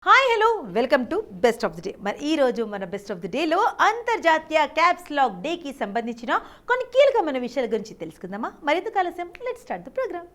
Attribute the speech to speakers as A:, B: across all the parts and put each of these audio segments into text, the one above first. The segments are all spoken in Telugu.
A: Hi hello welcome to best of the day. మరి ఈ రోజు మన బెస్ట్ ఆఫ్ ది డేలో అంతర్జాతీయ క్యాప్స్ లాక్ డేకి సంబంధించిన కొన్ని కీలకమైన విషయాల గురించి తెలుసుకుందామా. మరింత ఆలస్యం లెట్స్ స్టార్ట్ ది ప్రోగ్రామ్.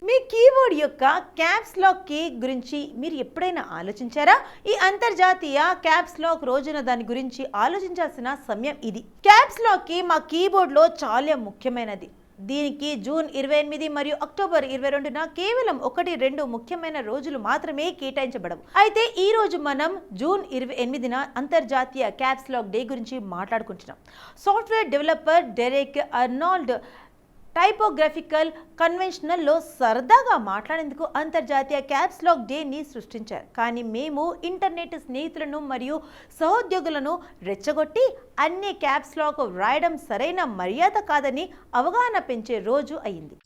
A: మీ కీబోర్డ్ యొక్క క్యాప్స్ లాక్ కీ గురించి మీరు ఎప్పుడైనా ఆలోచించారా? ఈ అంతర్జాతీయ క్యాప్స్ లాక్ రోజున దాని గురించి ఆలోచించాల్సిన సమయం ఇది. క్యాప్స్ లాక్ కీ మా కీబోర్డ్లో చాలా ముఖ్యమైనది. దీనికి జూన్ 28 మరియు అక్టోబర్ 22న కేవలం 1-2 ముఖ్యమైన రోజులు మాత్రమే కేటాయించబడవు. అయితే ఈ రోజు మనం జూన్ 28న అంతర్జాతీయ క్యాప్స్ లాక్ డే గురించి మాట్లాడుకుంటున్నాం. సాఫ్ట్వేర్ డెవలపర్ డెరెక్ అర్నాల్డ్ టైపోగ్రఫికల్ కన్వెన్షనల్లో సరదాగా మాట్లాడేందుకు అంతర్జాతీయ క్యాప్స్ లాక్ డేని సృష్టించారు. కానీ మేము ఇంటర్నెట్ స్నేహితులను మరియు సహోద్యోగులను రెచ్చగొట్టి అన్ని క్యాప్స్ లాక్ వ్రాయడం సరైన మర్యాద కాదని అవగాహన పెంచే రోజు అయింది.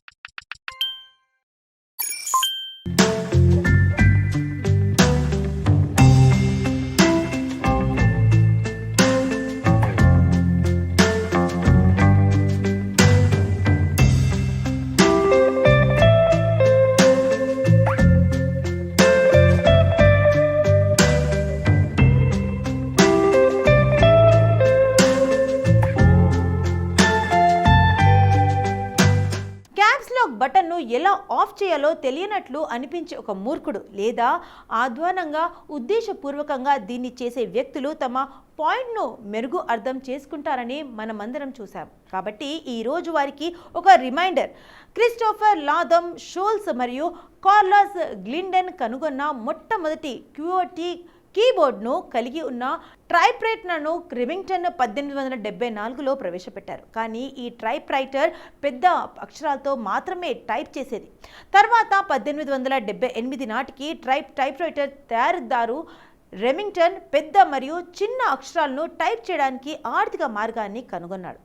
A: బటన్ను ఎలా ఆఫ్ చేయాలో తెలియనట్లు అనిపించే ఒక మూర్ఖుడు లేదా అధ్వానంగా ఉద్దేశపూర్వకంగా దీన్ని చేసే వ్యక్తులు తమ పాయింట్ను మెరుగు అర్థం చేసుకుంటారని మనమందరం చూసాం. కాబట్టి ఈ రోజు వారికి ఒక రిమైండర్. క్రిస్టోఫర్ లాథమ్ షోల్స్ మరియు కార్లస్ గ్లిండెన్ కనుగొన్న మొట్టమొదటి క్యూటీ కీబోర్డ్ను కలిగి ఉన్న టైప్రైటర్ను రెమింగ్టన్ 1874లో ప్రవేశపెట్టారు. కానీ ఈ టైప్రైటర్ పెద్ద అక్షరాలతో మాత్రమే టైప్ చేసేది. తర్వాత 1878 నాటికి టైప్రైటర్ తయారీదారు రెమింగ్టన్ పెద్ద మరియు చిన్న అక్షరాలను టైప్ చేయడానికి ఆర్థిక మార్గాన్ని కనుగొన్నాడు.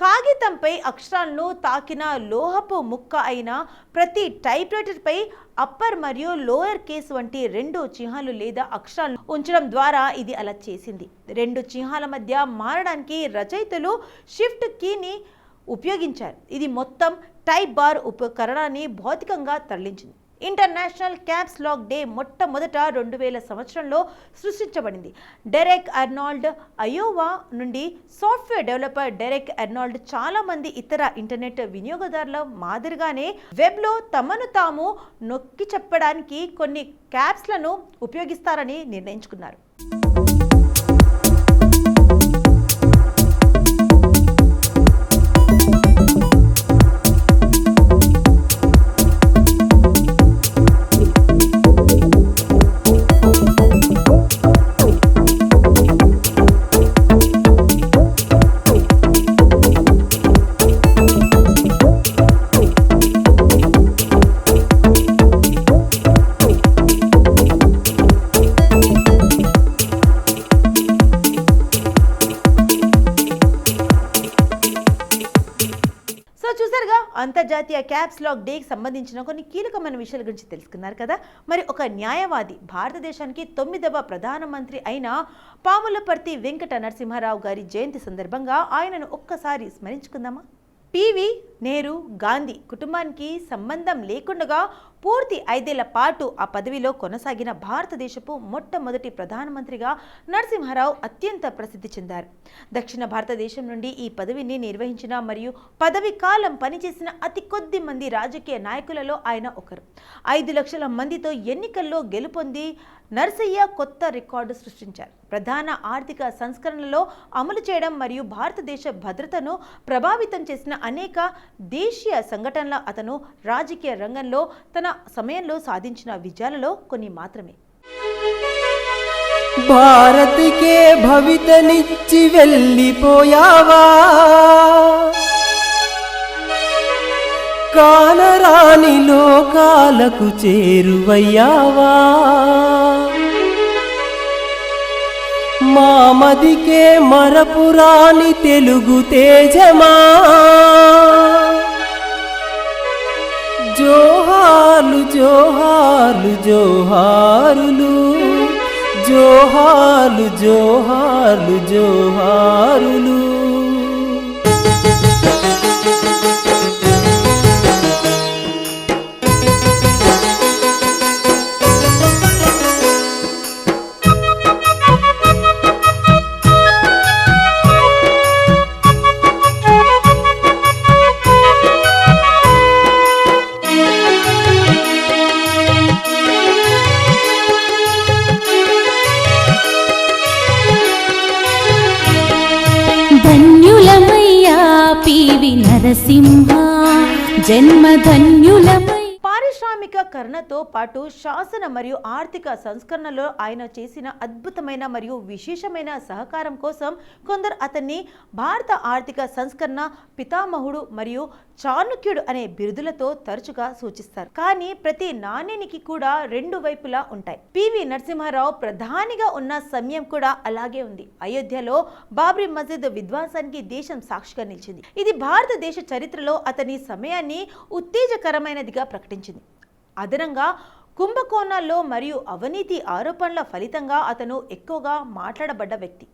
A: కాగితంపై అక్షరాలను తాకిన లోహపు ముక్క అయిన ప్రతి టైప్రైటర్పై అప్పర్ మరియు లోయర్ కేస్ వంటి 2 చిహ్నాలు లేదా అక్షరాలను ఉంచడం ద్వారా ఇది అలా చేసింది. 2 చిహ్నాల మధ్య మారడానికి రచయితలు షిఫ్ట్ కీని ఉపయోగించారు. ఇది మొత్తం టైప్ బార్ ఉపకరణాన్ని భౌతికంగా తరలించింది. ఇంటర్నేషనల్ క్యాప్స్ లాక్ డే మొట్టమొదట 2000 సంవత్సరంలో సృష్టించబడింది. డెరెక్ అర్నాల్డ్ అయోవా నుండి. సాఫ్ట్వేర్ డెవలపర్ డెరెక్ అర్నాల్డ్ చాలా మంది ఇతర ఇంటర్నెట్ వినియోగదారుల మాదిరిగానే వెబ్లో తమను తాము నొక్కి చెప్పడానికి కొన్ని క్యాప్స్లను ఉపయోగిస్తారని నిర్ణయించుకున్నారు. చూసారుగా, అంతర్జాతీయ క్యాప్స్ లాక్ డేకి సంబంధించిన కొన్ని కీలకమైన విషయాల గురించి తెలుసుకున్నారు కదా. మరి ఒక న్యాయవాది, భారతదేశానికి 9వ ప్రధానమంత్రి అయిన పాములపర్తి వెంకట నరసింహారావు గారి జయంతి సందర్భంగా ఆయనను ఒక్కసారి స్మరించుకుందామా. పివి నెహ్రూ గాంధీ కుటుంబానికి సంబంధం లేకుండా పూర్తి 5 ఏళ్ల పాటు ఆ పదవిలో కొనసాగిన భారతదేశపు మొట్టమొదటి ప్రధానమంత్రిగా నరసింహారావు అత్యంత ప్రసిద్ధి చెందారు. దక్షిణ భారతదేశం నుండి ఈ పదవిని నిర్వహించిన మరియు పదవి కాలం పనిచేసిన అతి కొద్ది మంది రాజకీయ నాయకులలో ఆయన ఒకరు. 5 లక్షల మందితో ఎన్నికల్లో గెలుపొంది నరసయ్య కొత్త రికార్డు సృష్టించారు. ప్రధాన ఆర్థిక సంస్కరణలలో అమలు చేయడం మరియు భారతదేశ భద్రతను ప్రభావితం చేసిన అనేక దేశీయ సంఘటనల అతను రాజకీయ రంగంలో తన సమయంలో సాధించిన విజయాలలో కొన్ని మాత్రమే.
B: భారత్కే భవితనిచ్చి వెళ్ళిపోయావా, కానరాని లోకాలకు చేరువయ్యావా మామదికే మరపురాని తెలుగు తేజమా జోహార్లు జోహార్లు జోహారులు జోహార్లు జోహార్లు జోహారులు
C: ధన్యులమయ్యా పివి నరసింహ జన్మధన్యులమై.
A: పారిశ్రామికీకరణతో పాటు శాసన మరియు ఆర్థిక సంస్కరణలో ఆయన చేసిన అద్భుతమైన మరియు విశేషమైన సహకారం కోసం కొందరు అతన్ని భారత ఆర్థిక సంస్కరణ పితామహుడు మరియు చాణక్యుడు అనే బిరుదులతో తరచుగా సూచిస్తారు. కానీ ప్రతి నాణ్యానికి కూడా రెండు వైపులా ఉంటాయి. పివి నరసింహారావు ప్రధానిగా ఉన్న సమయం కూడా అలాగే ఉంది. అయోధ్యలో బాబ్రీ మస్జిద్ విధ్వంసానికి దేశం సాక్షిగా నిలిచింది. ఇది భారతదేశ చరిత్రలో అతని సమయాన్ని ఉత్తేజకరమైనదిగా ప్రకటించింది. అదనంగా కుంభకోణాల్లో మరియు అవినీతి ఆరోపణల ఫలితంగా అతను ఎక్కువగా మాట్లాడబడ్డ వ్యక్తి.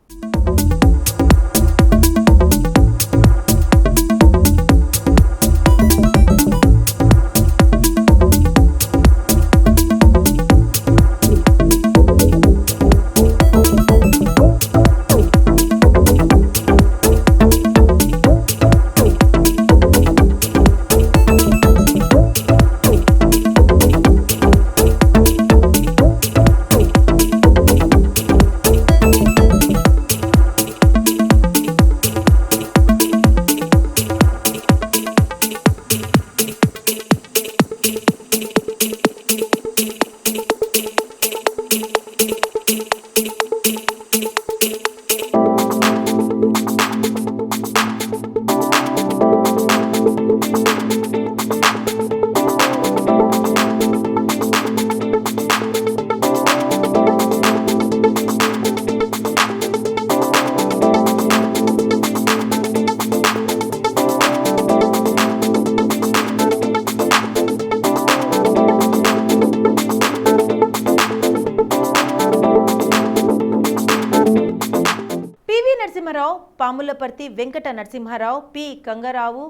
A: నరసింహారావు, పాములపర్తి వెంకట నరసింహారావు, పి కంగారావు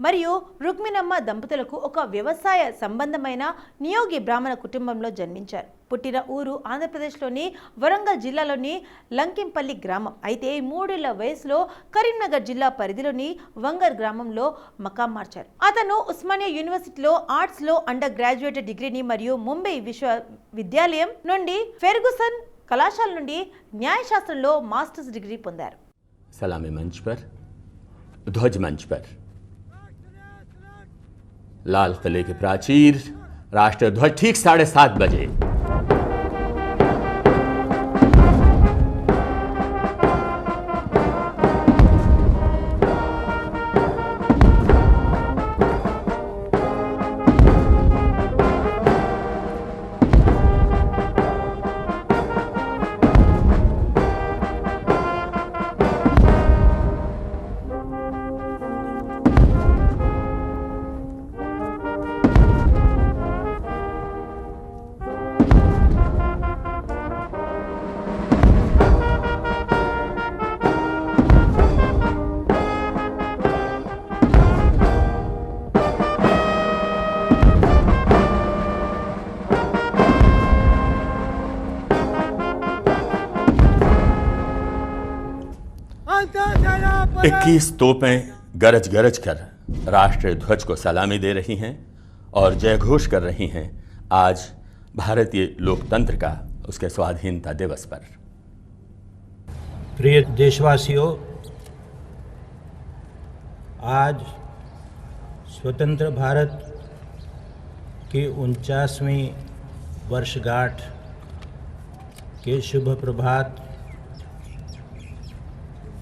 A: మరియు రుక్మిణమ్మ దంపతులకు ఒక వ్యవసాయ సంబంధమైన నియోగి బ్రాహ్మణ కుటుంబంలో జన్మించారు. పుట్టిన ఊరు ఆంధ్రప్రదేశ్లోని వరంగల్ జిల్లాలోని లంకింపల్లి గ్రామం. అయితే 3 ఏళ్ల వయసులో కరీంనగర్ జిల్లా పరిధిలోని వంగర్ గ్రామంలో మకాం మార్చారు. అతను ఉస్మానియా యూనివర్సిటీలో ఆర్ట్స్లో అండర్ గ్రాడ్యుయేట్ డిగ్రీని మరియు ముంబై విశ్వవిద్యాలయం నుండి ఫెర్గుసన్ కళాశాల నుండి న్యాయశాస్త్రంలో మాస్టర్స్ డిగ్రీ పొందారు.
D: सलामी मंच पर, ध्वज मंच पर, लाल किले के प्राचीर, राष्ट्रीय ध्वज ठीक 7:30 बजे। इक्कीस तोपें गरज गरज कर राष्ट्रीय ध्वज को सलामी दे रही हैं और जयघोष कर रही हैं आज भारतीय लोकतंत्र का, उसके स्वाधीनता दिवस पर।
E: प्रिय देशवासियों, आज स्वतंत्र भारत की 49वीं वर्षगांठ के शुभ प्रभात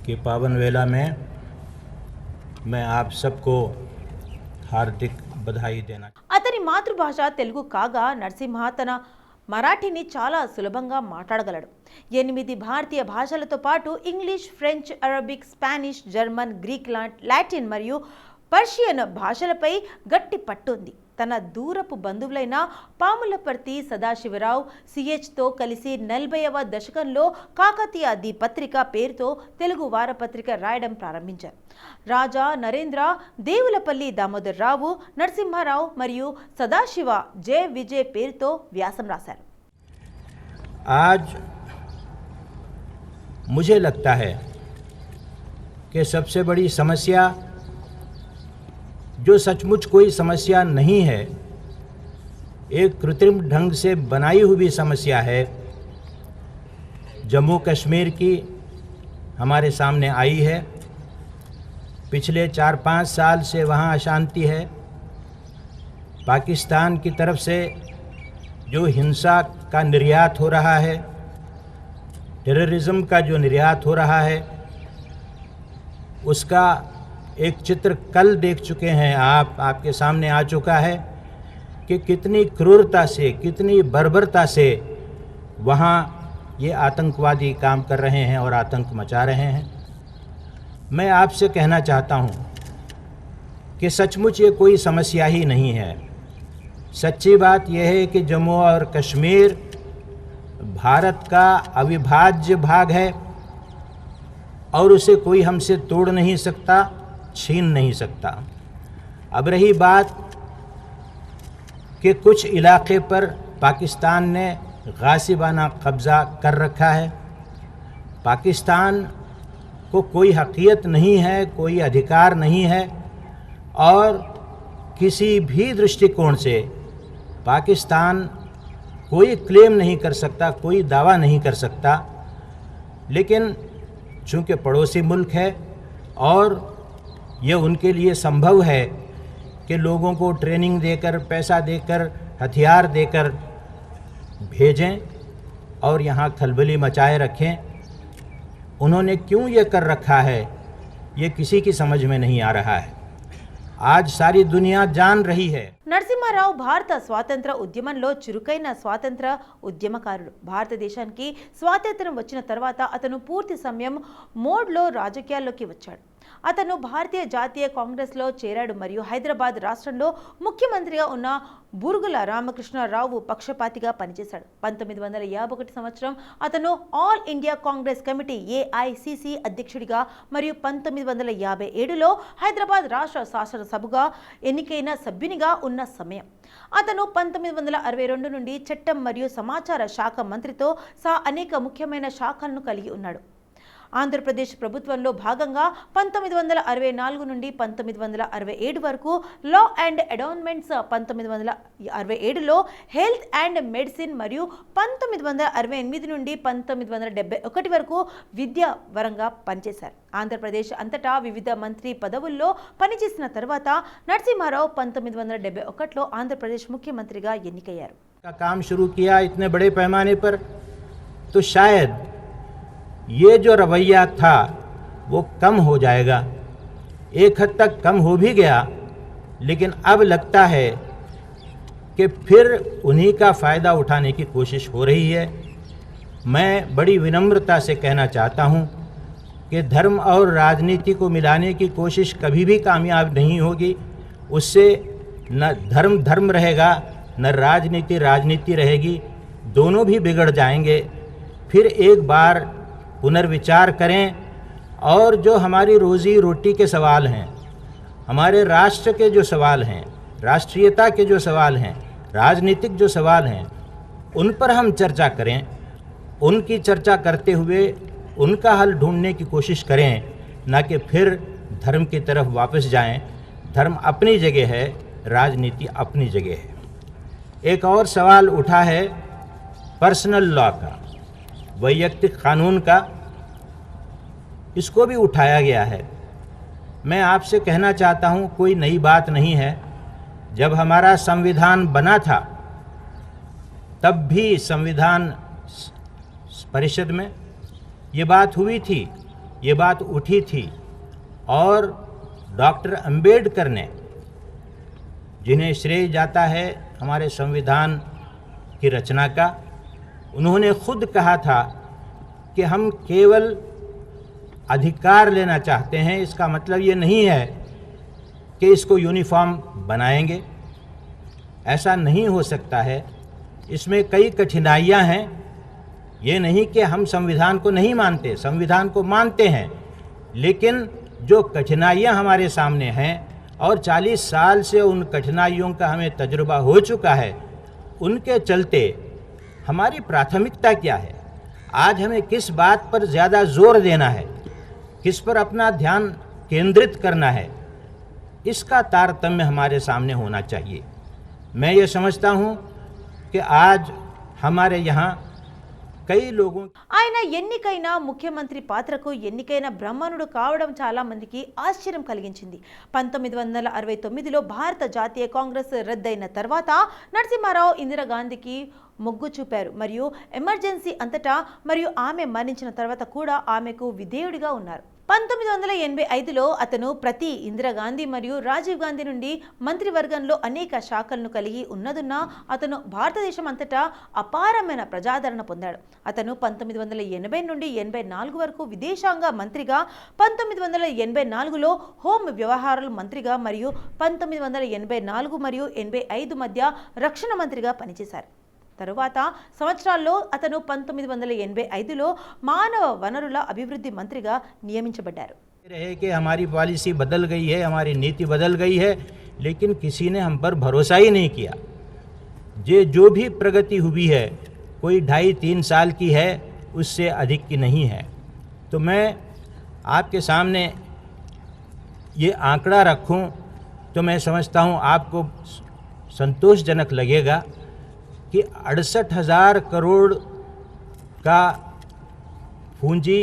E: के पावन वेला में मैं आप सबको हार्दिक बधाई देना।
A: అతని మాతృభాష తెలుగు కాగా నరసింహ తన మరాఠీని చాలా సులభంగా మాట్లాడగలడు. 8 భారతీయ భాషలతో పాటు English, French, Arabic, Spanish, German, Greek, Latin మరియు పర్షియన్ భాషలపై గట్టి పట్టు ఉంది. తన దూరపు బంధువులైన పాములపర్తి సదాశివరావు సిహెచ్తో కలిసి 40వ దశకంలో కాకతీయ దిపత్రిక పేరుతో తెలుగు వారపత్రిక రాయడం ప్రారంభించారు. రాజా నరేంద్ర, దేవులపల్లి దామోదర్రావు, నరసింహారావు మరియు సదాశివ జే విజయ్ పేరుతో వ్యాసం రాశారు.
E: आज मुझे लगता है कि सबसे बड़ी समस्या, जो सचमुच कोई समस्या नहीं है, एक कृत्रिम ढंग से बनाई हुई समस्या है, जम्मू कश्मीर की हमारे सामने आई है। पिछले 4-5 साल से वहाँ अशांति है। पाकिस्तान की तरफ से जो हिंसा का निर्यात हो रहा है, टेररिज्म का जो निर्यात हो रहा है, उसका एक चित्र कल देख चुके हैं आप, आपके सामने आ चुका है कि कितनी क्रूरता से, कितनी बर्बरता से वहाँ ये आतंकवादी काम कर रहे हैं और आतंक मचा रहे हैं। मैं आपसे कहना चाहता हूँ कि सचमुच ये कोई समस्या ही नहीं है। सच्ची बात यह है कि जम्मू और कश्मीर भारत का अविभाज्य भाग है और उसे कोई हमसे तोड़ नहीं सकता, छीन नहीं सकता। अब रही बात कि कुछ इलाके पर पाकिस्तान ने गासिबाना कब्ज़ा कर रखा है। पाकिस्तान को कोई हक़ीक़त नहीं है, कोई अधिकार नहीं है और किसी भी दृष्टिकोण से पाकिस्तान कोई क्लेम नहीं कर सकता, कोई दावा नहीं कर सकता। लेकिन चूँकि पड़ोसी मुल्क है और ये उनके लिए संभव है कि लोगों को ट्रेनिंग देकर, पैसा देकर, हथियार देकर भेजें और यहाँ खलबली मचाए रखें। उन्होंने क्यों ये कर रखा है, ये किसी की समझ में नहीं आ रहा है। आज सारी दुनिया जान रही है।
A: నరసింహారావు భారత స్వాతంత్ర ఉద్యమంలో చురుకైన స్వాతంత్ర ఉద్యమకారుడు. భారతదేశానికి స్వాతంత్ర్యం వచ్చిన తర్వాత అతను పూర్తి సమయం మోడ్లో రాజకీయాల్లోకి వచ్చాడు. అతను భారతీయ జాతీయ కాంగ్రెస్లో చేరాడు మరియు హైదరాబాద్ రాష్ట్రంలో ముఖ్యమంత్రిగా ఉన్న బూర్గుల రామకృష్ణరావు పక్షపాతిగా పనిచేశాడు. 1951 సంవత్సరం అతను all India Congress committee AICC అధ్యక్షుడిగా మరియు 1957లో హైదరాబాద్ రాష్ట్ర శాసనసభగా ఎన్నికైన సభ్యునిగా ఉన్న సమయం. అతను 1962 నుండి చట్టం మరియు సమాచార శాఖ మంత్రితో సహా అనేక ముఖ్యమైన శాఖలను కలిగి ఉన్నాడు. ఆంధ్రప్రదేశ్ ప్రభుత్వంలో భాగంగా 1964 నుండి 1967 వరకు లా అండ్ అడోన్మెంట్స్, 1967లో హెల్త్ అండ్ మెడిసిన్ మరియు 1968 నుండి 1971 వరకు విద్యా వరంగా పనిచేశారు. ఆంధ్రప్రదేశ్ అంతటా వివిధ మంత్రి పదవుల్లో పనిచేసిన తర్వాత నరసింహారావు 1971లో ఆంధ్రప్రదేశ్ ముఖ్యమంత్రిగా ఎన్నికయ్యారు.
E: काम शुरू किया इतने बड़े पैमाने पर, तो शायद ये जो रवैया था वो कम हो जाएगा। एक हद तक कम हो भी गया, लेकिन अब लगता है कि फिर उन्हीं का फ़ायदा उठाने की कोशिश हो रही है। मैं बड़ी विनम्रता से कहना चाहता हूँ कि धर्म और राजनीति को मिलाने की कोशिश कभी भी कामयाब नहीं होगी। उससे न धर्म धर्म रहेगा, न राजनीति राजनीति रहेगी, दोनों भी बिगड़ जाएंगे। फिर एक बार पुनर्विचार करें और जो हमारी रोज़ी रोटी के सवाल हैं, हमारे राष्ट्र के जो सवाल हैं, राष्ट्रीयता के जो सवाल हैं, राजनीतिक जो सवाल हैं, उन पर हम चर्चा करें। उनकी चर्चा करते हुए उनका हल ढूंढने की कोशिश करें, न कि फिर धर्म की तरफ वापस जाएं। धर्म अपनी जगह है, राजनीति अपनी जगह है। एक और सवाल उठा है पर्सनल लॉ का, वैयक्तिक कानून का, इसको भी उठाया गया है। मैं आपसे कहना चाहता हूँ कोई नई बात नहीं है। जब हमारा संविधान बना था तब भी संविधान परिषद में ये बात हुई थी, ये बात उठी थी और डॉक्टर अंबेडकर ने जिन्हें श्रेय जाता है हमारे संविधान की रचना का। उन्होंने खुद कहा था कि हम केवल अधिकार लेना चाहते हैं, इसका मतलब ये नहीं है कि इसको यूनिफॉर्म बनाएंगे, ऐसा नहीं हो सकता है। इसमें कई कठिनाइयां हैं। ये नहीं कि हम संविधान को नहीं मानते, संविधान को मानते हैं, लेकिन जो कठिनाइयां हमारे सामने हैं और 40 साल से उन कठिनाइयों का हमें तजुर्बा हो चुका है, उनके चलते हमारी प्राथमिकता क्या है, आज हमें किस बात पर ज़्यादा जोर देना है, किस पर अपना ध्यान केंद्रित करना है, इसका तारतम्य हमारे सामने होना चाहिए। मैं ये समझता हूँ कि आज हमारे यहाँ कई लोगों
A: ఆయన ఎన్నికైన ముఖ్యమంత్రి పాత్రకు ఎన్నికైన బ్రాహ్మణుడు కావడం చాలా మందికి ఆశ్చర్యం కలిగించింది. 1969లో భారత జాతీయ కాంగ్రెస్ రద్దయిన తర్వాత నరసింహారావు ఇందిరాగాంధీకి మొగ్గు చూపారు మరియు ఎమర్జెన్సీ అంతటా మరియు ఆమె మరణించిన తర్వాత కూడా ఆమెకు విధేయుడిగా ఉన్నారు. 1985లో అతను ప్రతి ఇందిరాగాంధీ మరియు రాజీవ్ గాంధీ నుండి మంత్రివర్గంలో అనేక శాఖలను కలిగి ఉన్నదున్న అతను భారతదేశం అంతటా అపారమైన ప్రజాదరణ పొందాడు. అతను 1980 నుండి 84 వరకు విదేశాంగ మంత్రిగా, 1984లో హోం వ్యవహారాల మంత్రిగా మరియు 1984 మరియు 85 మధ్య రక్షణ మంత్రిగా పనిచేశారు. తరువాత సంవత్సరాల్లో అతను 1985లో మానవ వనరుల అభివృద్ధి మంత్రిగా నియమించబడ్డారు.
E: रहे कि हमारी पॉलिसी बदल गई है, हमारी नीति बदल गई है, लेकिन किसी ने हम पर भरोसा ही नहीं किया। जो भी प्रगति हुई है कोई 2.5-3 साल की है, उससे अधिक की नहीं है। तो मैं आपके सामने ये आंकड़ा रखूं तो मैं समझता हूं आपको संतोषजनक लगेगा कि 68,000 करोड़ का पूंजी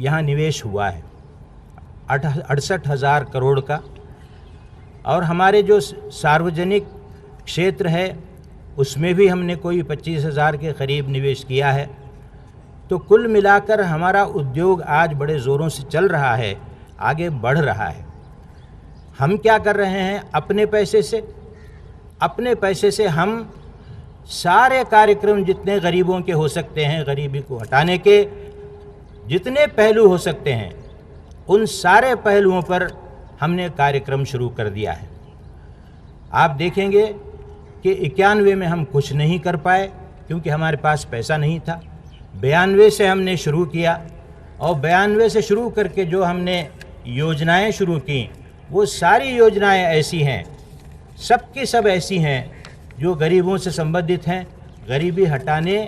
E: यहाँ निवेश हुआ है, 68,000 करोड़ का। और हमारे जो सार्वजनिक क्षेत्र है उसमें भी हमने कोई 25,000 के करीब निवेश किया है। तो कुल मिलाकर हमारा उद्योग आज बड़े ज़ोरों से चल रहा है, आगे बढ़ रहा है। हम क्या कर रहे हैं? अपने पैसे से हम सारे कार्यक्रम जितने गरीबों के हो सकते हैं, गरीबी को हटाने के जितने पहलू हो सकते हैं, उन सारे पहलुओं पर हमने कार्यक्रम शुरू कर दिया है। आप देखेंगे कि 91 में हम कुछ नहीं कर पाए क्योंकि हमारे पास पैसा नहीं था। 92 से हमने शुरू किया और 92 से शुरू करके जो हमने योजनाएं शुरू की, वो सारी योजनाएं ऐसी हैं, सबकी सब ऐसी हैं जो गरीबों से संबंधित हैं, गरीबी हटाने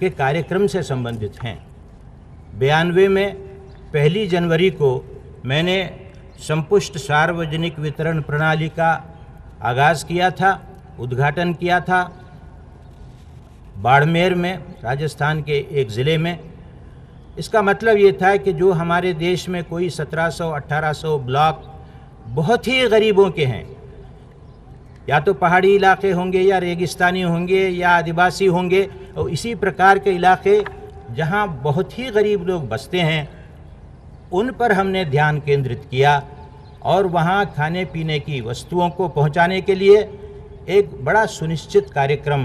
E: के कार्यक्रम से संबंधित हैं। 92 में 1 जनवरी को मैंने संपुष्ट सार्वजनिक वितरण प्रणाली का आगाज़ किया था, उद्घाटन किया था बाड़मेर में, राजस्थान के एक ज़िले में। इसका मतलब ये था कि जो हमारे देश में कोई 1700-1800 ब्लॉक बहुत ही गरीबों के हैं, या तो पहाड़ी इलाके होंगे या रेगिस्तानी होंगे या आदिवासी होंगे, और इसी प्रकार के इलाके जहां बहुत ही गरीब लोग बसते हैं, उन पर हमने ध्यान केंद्रित किया और वहां खाने पीने की वस्तुओं को पहुंचाने के लिए एक बड़ा सुनिश्चित कार्यक्रम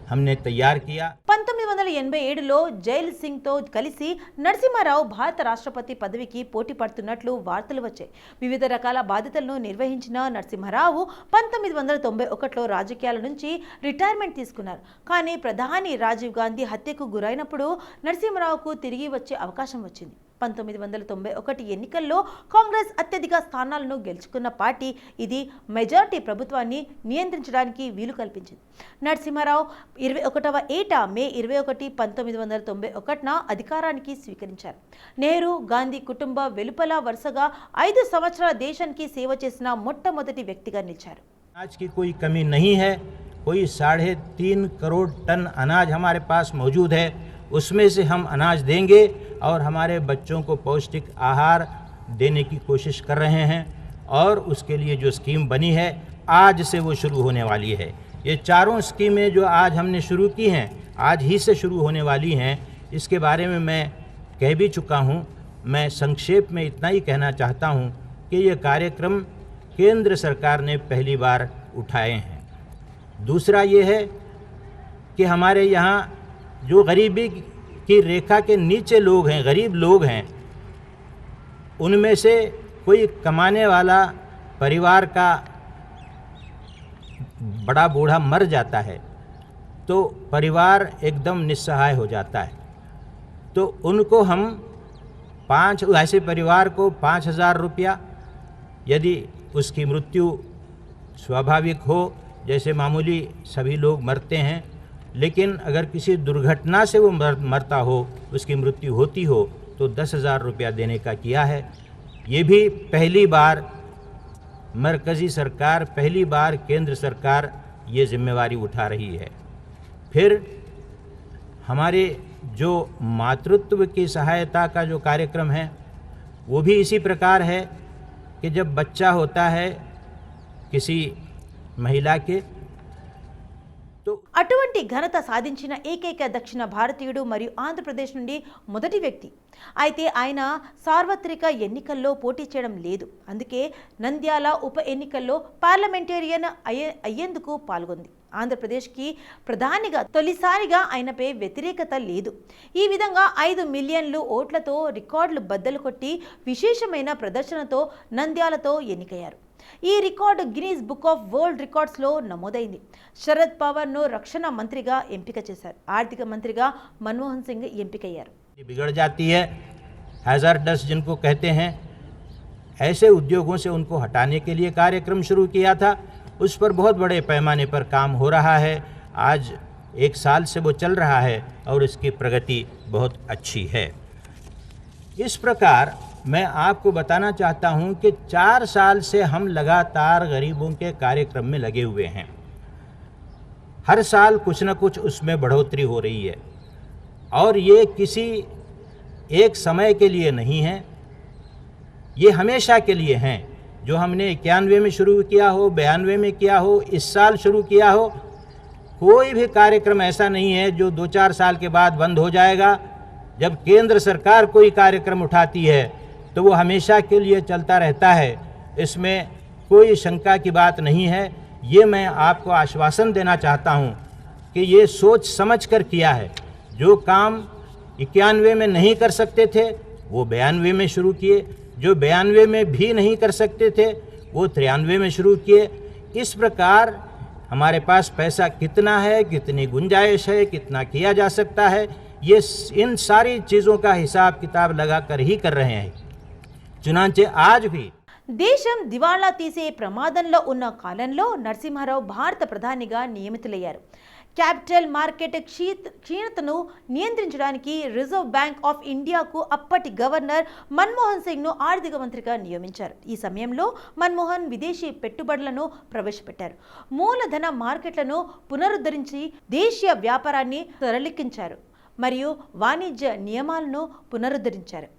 E: हमने तैयार किया।
A: 1987లో జైల్ సింగ్తో కలిసి నరసింహారావు భారత రాష్ట్రపతి పదవికి పోటీ పడుతున్నట్లు వార్తలు వచ్చాయి. వివిధ రకాల బాధ్యతలను నిర్వహించిన నరసింహారావు 1991లో రాజకీయాల నుంచి రిటైర్మెంట్ తీసుకున్నారు. కానీ ప్రధాని రాజీవ్ గాంధీ హత్యకు గురైనప్పుడు నరసింహారావుకు తిరిగి వచ్చే అవకాశం వచ్చింది. 1991 ఎన్నికల్లో కాంగ్రెస్ అత్యధిక స్థానాలను గెలుచుకున్న పార్టీ ఇది మెజారిటీ ప్రభుత్వాన్ని నియంత్రించడానికి వీలు కల్పించింది. నరసింహారావు 21వ ఏట మే 21, 1991న అధికారానికి స్వీకరించారు. నెహ్రూ గాంధీ కుటుంబ వెలుపల వరుసగా 5 సంవత్సరాల దేశానికి సేవ చేసిన మొట్టమొదటి వ్యక్తిగా నిలిచారు.
E: अनाज की कोई कमी नहीं है, कोई 3.5 करोड़ टन अनाज हमारे पास मौजूद है, उसमें से हम अनाज देंगे और हमारे बच्चों को पौष्टिक आहार देने की कोशिश कर रहे हैं। और उसके लिए जो स्कीम बनी है आज से वो शुरू होने वाली है। ये चारों स्कीमें जो आज हमने शुरू की हैं, आज ही से शुरू होने वाली हैं। इसके बारे में मैं कह भी चुका हूँ। मैं संक्षेप में इतना ही कहना चाहता हूँ कि ये कार्यक्रम केंद्र सरकार ने पहली बार उठाए हैं। दूसरा ये है कि हमारे यहाँ जो गरीबी की रेखा के नीचे लोग हैं, गरीब लोग हैं, उनमें से कोई कमाने वाला परिवार का बड़ा बूढ़ा मर जाता है तो परिवार एकदम निस्सहाय हो जाता है। तो उनको हम ऐसे परिवार को 5,000 रुपया, यदि उसकी मृत्यु स्वाभाविक हो, जैसे मामूली सभी लोग मरते हैं, लेकिन अगर किसी दुर्घटना से वो मरता हो, उसकी मृत्यु होती हो, तो 10,000 रुपया देने का किया है। ये भी पहली बार मरकज़ी सरकार, पहली बार केंद्र सरकार ये जिम्मेवारी उठा रही है। फिर हमारे जो मातृत्व की सहायता का जो कार्यक्रम है वो भी इसी प्रकार है कि जब बच्चा होता है किसी महिला के तो
A: అటువంటి ఘనత సాధించిన ఏకైక దక్షిణ భారతీయుడు మరియు ఆంధ్రప్రదేశ్ నుండి మొదటి వ్యక్తి. అయితే ఆయన సార్వత్రిక ఎన్నికల్లో పోటీ చేయడం లేదు. అందుకే నంద్యాల ఉప ఎన్నికల్లో పార్లమెంటేరియన్ అయ్యేందుకు పాల్గొంది. ఆంధ్రప్రదేశ్కి ప్రధానిగా తొలిసారిగా ఆయనపై వ్యతిరేకత లేదు. ఈ విధంగా 5 మిలియన్లు ఓట్లతో రికార్డులు బద్దలు కొట్టి విశేషమైన ప్రదర్శనతో నంద్యాలతో ఎన్నికయ్యారు. ఈ record Guinness book of world రికార్డ్స్లో నమోదైంది. శరద్ పవార్ను రక్షణ మంత్రిగా ఎంపిక చేశారు. ఆర్థిక మంత్రిగా మన్మోహన్ సింగ్ ఎంపికయ్యారు.
E: बिगड़ जाती है, हैज़ार्डस जिनको कहते हैं, ऐसे उद्योगों से उनको हटाने के लिए कार्यक्रम शुरू किया था। उस पर बहुत बड़े पैमाने पर काम हो रहा है। आज 1 साल से वो चल रहा है और इसकी प्रगति बहुत अच्छी है। इस प्रकार मैं आपको बताना चाहता हूँ कि 4 साल से हम लगातार गरीबों के कार्यक्रम में लगे हुए हैं। हर साल कुछ न कुछ उसमें बढ़ोतरी हो रही है और ये किसी एक समय के लिए नहीं है, ये हमेशा के लिए हैं। जो हमने 91 में शुरू किया हो, 92 में किया हो, इस साल शुरू किया हो, कोई भी कार्यक्रम ऐसा नहीं है जो 2-4 साल के बाद बंद हो जाएगा। जब केंद्र सरकार कोई कार्यक्रम उठाती है तो वो हमेशा के लिए चलता रहता है, इसमें कोई शंका की बात नहीं है। ये मैं आपको आश्वासन देना चाहता हूँ कि ये सोच समझ कर किया है। जो काम 91 में नहीं कर सकते थे वो 92 में शुरू किए, जो 92 में भी नहीं कर सकते थे वो 93 में शुरू किए। इस प्रकार हमारे पास पैसा कितना है, कितनी गुंजाइश है, कितना किया जा सकता है, ये इन सारी चीज़ों का हिसाब किताब लगा कर ही कर रहे हैं। चुनांचे आज भी
A: దేశం దివాళా తీసే ప్రమాదంలో ఉన్న కాలంలో నరసింహారావు భారత ప్రధానిగా నియమితులయ్యారు. క్యాపిటల్ మార్కెట్ క్షీణతను నియంత్రించడానికి రిజర్వ్ బ్యాంక్ ఆఫ్ ఇండియాకు అప్పటి గవర్నర్ మన్మోహన్ సింగ్ను ఆర్థిక మంత్రిగా నియమించారు. ఈ సమయంలో మన్మోహన్ విదేశీ పెట్టుబడులను ప్రవేశపెట్టారు. మూలధన మార్కెట్లను పునరుద్ధరించి దేశీయ వ్యాపారాన్ని సరళీకరించారు మరియు వాణిజ్య నియమాలను పునరుద్ధరించారు.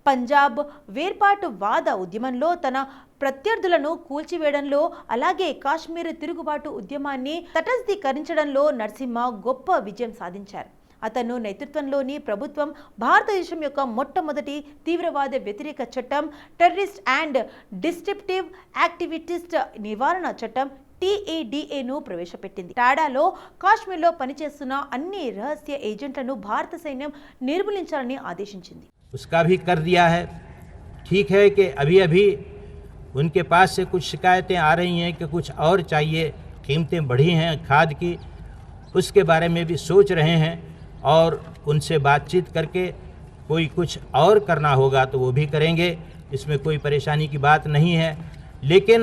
A: పంజాబ్ వేర్పాటు వాద ఉద్యమంలో తన ప్రత్యర్థులను కూల్చివేయడంలో, అలాగే కాశ్మీర్ తిరుగుబాటు ఉద్యమాన్ని తటస్థీకరించడంలో నరసింహ గొప్ప విజయం సాధించారు. అతను నేతృత్వంలోని ప్రభుత్వం భారతదేశం యొక్క మొట్టమొదటి తీవ్రవాద వ్యతిరేక చట్టం, టెర్రరిస్ట్ అండ్ డిస్ట్రప్టివ్ యాక్టివిటీస్ నివారణ చట్టం TADAను ప్రవేశపెట్టింది. టాడాలో కాశ్మీర్లో పనిచేస్తున్న అన్ని రహస్య ఏజెంట్లను భారత సైన్యం నిర్మూలించాలని ఆదేశించింది.
E: उसका भी कर दिया है। ठीक है कि अभी अभी उनके पास से कुछ शिकायतें आ रही हैं कि कुछ और चाहिए, कीमतें बढ़ी हैं खाद की, उसके बारे में भी सोच रहे हैं और उनसे बातचीत करके कोई कुछ और करना होगा तो वो भी करेंगे, इसमें कोई परेशानी की बात नहीं है। लेकिन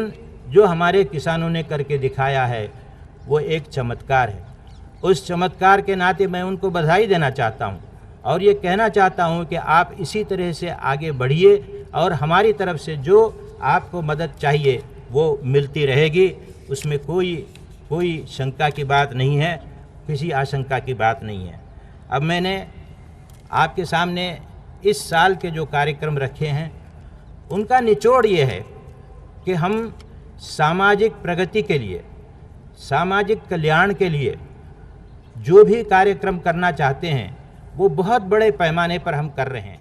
E: जो हमारे किसानों ने करके दिखाया है वो एक चमत्कार है। उस चमत्कार के नाते मैं उनको बधाई देना चाहता हूँ और ये कहना चाहता हूँ कि आप इसी तरह से आगे बढ़िए और हमारी तरफ से जो आपको मदद चाहिए वो मिलती रहेगी, उसमें कोई शंका की बात नहीं है, किसी आशंका की बात नहीं है। अब मैंने आपके सामने इस साल के जो कार्यक्रम रखे हैं उनका निचोड़ ये है कि हम सामाजिक प्रगति के लिए, सामाजिक कल्याण के लिए जो भी कार्यक्रम करना चाहते हैं वो बहुत बड़े पैमाने पर हम कर रहे हैं।